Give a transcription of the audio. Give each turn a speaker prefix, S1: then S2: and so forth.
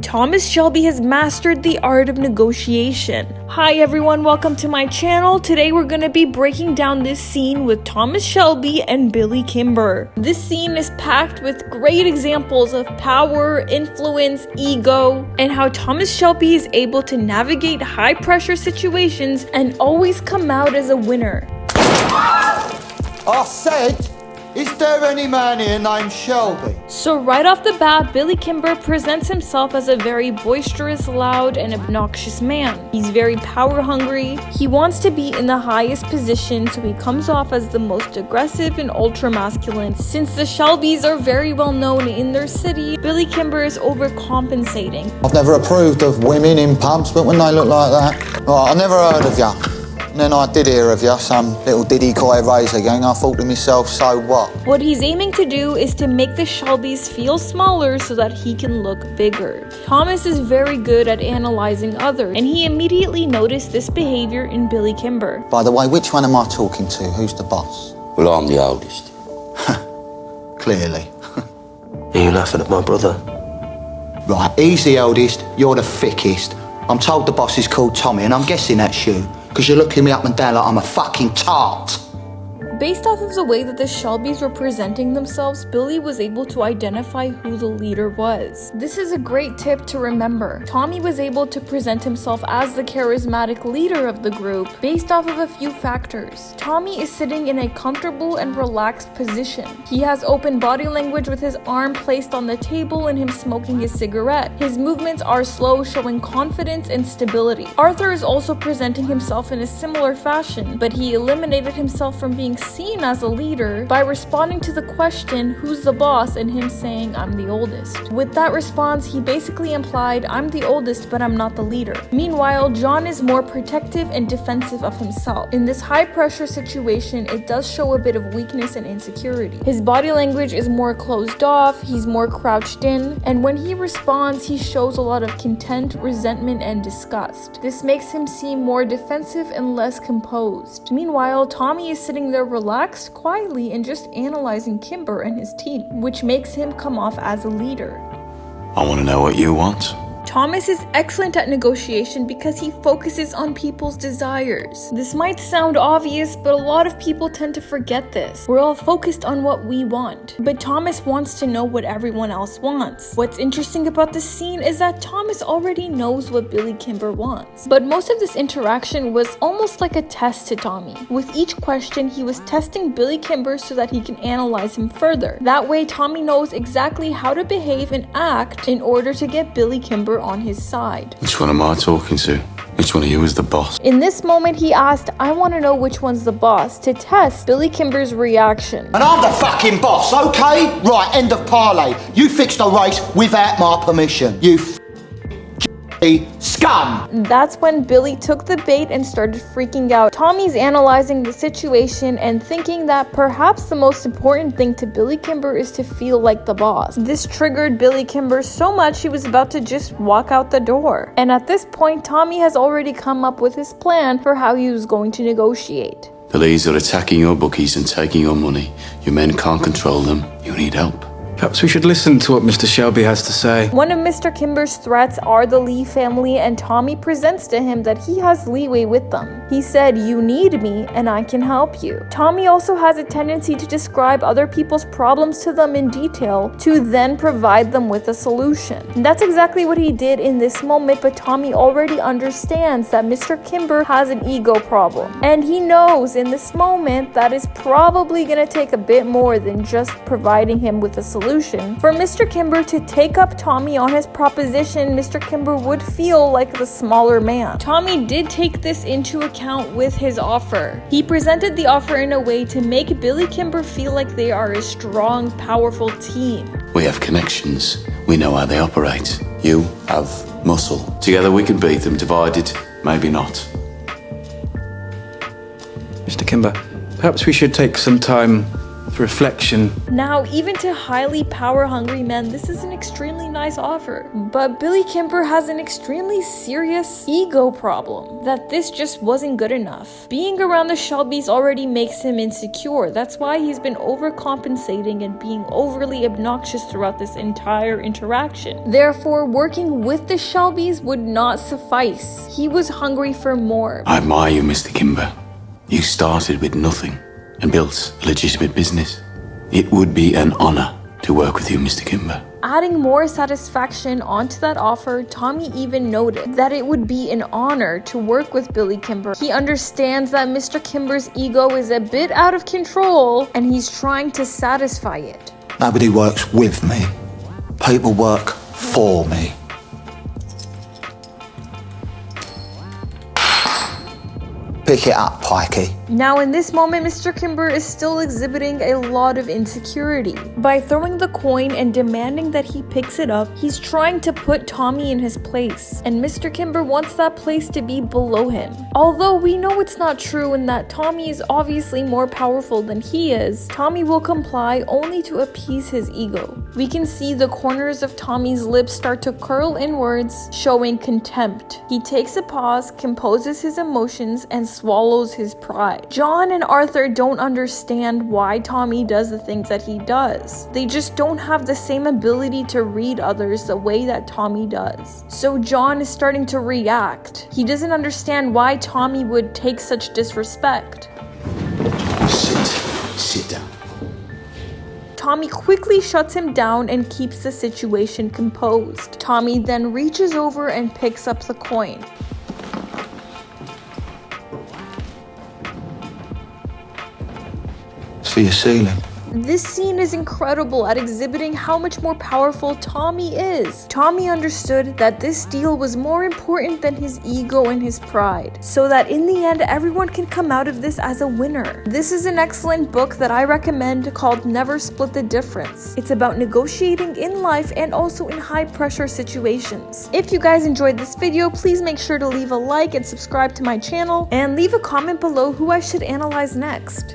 S1: Thomas Shelby has mastered the art of negotiation. Hi everyone, welcome to my channel. Today we're going to be breaking down this scene with Thomas Shelby and Billy Kimber. This scene is packed with great examples of power, influence, ego, and how Thomas Shelby is able to navigate high pressure situations and always come out as a winner.
S2: I said, is there any man here named Shelby?
S1: So right off the bat, Billy Kimber presents himself as a very boisterous, loud, and obnoxious man. He's very power hungry. He wants to be in the highest position, so he comes off as the most aggressive and ultra masculine. Since the Shelbys are very well known in their city, Billy Kimber is overcompensating.
S2: I've never approved of women in pubs, but when they look like that, I never heard of ya. And then I did hear of you, some little diddy coy razor gang. I thought to myself, so what?
S1: What he's aiming to do is to make the Shelbys feel smaller so that he can look bigger. Thomas is very good at analyzing others, and he immediately noticed this behavior in Billy Kimber.
S2: By the way, which one am I talking to? Who's the boss?
S3: Well, I'm the oldest.
S2: Clearly.
S3: Are you laughing at my brother?
S2: Right, he's the oldest, you're the thickest. I'm told the boss is called Tommy, and I'm guessing that's you, because you're looking me up and down like I'm a fucking tart.
S1: Based off of the way that the Shelbys were presenting themselves, Billy was able to identify who the leader was. This is a great tip to remember. Tommy was able to present himself as the charismatic leader of the group based off of a few factors. Tommy is sitting in a comfortable and relaxed position. He has open body language with his arm placed on the table and him smoking his cigarette. His movements are slow, showing confidence and stability. Arthur is also presenting himself in a similar fashion, but he eliminated himself from being seen as a leader by responding to the question, who's the boss, and him saying, I'm the oldest. With that response, he basically implied, I'm the oldest, but I'm not the leader. Meanwhile, John is more protective and defensive of himself. In this high pressure situation, it does show a bit of weakness and insecurity. His body language is more closed off, he's more crouched in, and when he responds, he shows a lot of contempt, resentment, and disgust. This makes him seem more defensive and less composed. Meanwhile, Tommy is sitting there relaxed, quietly, and just analyzing Kimber and his team, which makes him come off as a leader.
S4: I want to know what you want.
S1: Thomas is excellent at negotiation because he focuses on people's desires. This might sound obvious, but a lot of people tend to forget this. We're all focused on what we want, but Thomas wants to know what everyone else wants. What's interesting about this scene is that Thomas already knows what Billy Kimber wants, but most of this interaction was almost like a test to Tommy. With each question, he was testing Billy Kimber so that he can analyze him further. That way, Tommy knows exactly how to behave and act in order to get Billy Kimber on his side.
S4: Which one am I talking to? Which one of you is the boss?
S1: In this moment, he asked, I want to know which one's the boss, to test Billy Kimber's reaction.
S2: And I'm the fucking boss, okay? Right, end of parlay. You fixed the race without my permission. You scum!
S1: That's when Billy took the bait and started freaking out. Tommy's analyzing the situation and thinking that perhaps the most important thing to Billy Kimber is to feel like the boss. This triggered Billy Kimber so much he was about to just walk out the door. And at this point, Tommy has already come up with his plan for how he was going to negotiate.
S4: Police are attacking your bookies and taking your money. Your men can't control them. You need help.
S5: Perhaps we should listen to what Mr. Shelby has to say.
S1: One of Mr. Kimber's threats are the Lee family, and Tommy presents to him that he has leeway with them. He said, you need me and I can help you. Tommy also has a tendency to describe other people's problems to them in detail to then provide them with a solution. And that's exactly what he did in this moment, but Tommy already understands that Mr. Kimber has an ego problem. And he knows in this moment that is probably going to take a bit more than just providing him with a solution. For Mr. Kimber to take up Tommy on his proposition, Mr. Kimber would feel like the smaller man. Tommy did take this into account with his offer. He presented the offer in a way to make Billy Kimber feel like they are a strong, powerful team.
S4: We have connections. We know how they operate. You have muscle. Together we can beat them. Divided, maybe not.
S5: Mr. Kimber, perhaps we should take some time for reflection.
S1: Now, even to highly power-hungry men, this is an extremely nice offer. But Billy Kimber has an extremely serious ego problem, that this just wasn't good enough. Being around the Shelbys already makes him insecure. That's why he's been overcompensating and being overly obnoxious throughout this entire interaction. Therefore, working with the Shelbys would not suffice. He was hungry for more.
S4: I admire you, Mr. Kimber. You started with nothing and built a legitimate business. It would be an honor to work with you, Mr. Kimber.
S1: Adding more satisfaction onto that offer, Tommy even noted that it would be an honor to work with Billy Kimber. He understands that Mr. Kimber's ego is a bit out of control and he's trying to satisfy it.
S2: Nobody works with me. People work for me. Pick it up, Pikey.
S1: Now in this moment, Mr. Kimber is still exhibiting a lot of insecurity. By throwing the coin and demanding that he picks it up, he's trying to put Tommy in his place, and Mr. Kimber wants that place to be below him. Although we know it's not true and that Tommy is obviously more powerful than he is, Tommy will comply only to appease his ego. We can see the corners of Tommy's lips start to curl inwards, showing contempt. He takes a pause, composes his emotions, and swallows his pride. John and Arthur don't understand why Tommy does the things that he does. They just don't have the same ability to read others the way that Tommy does. So John is starting to react. He doesn't understand why Tommy would take such disrespect.
S4: Sit down.
S1: Tommy quickly shuts him down and keeps the situation composed. Tommy then reaches over and picks up the coin.
S2: It's for your ceiling.
S1: This scene is incredible at exhibiting how much more powerful Tommy is. Tommy understood that this deal was more important than his ego and his pride, so that in the end everyone can come out of this as a winner. This is an excellent book that I recommend called Never Split the Difference. It's about negotiating in life and also in high pressure situations. If you guys enjoyed this video, please make sure to leave a like and subscribe to my channel, and leave a comment below who I should analyze next.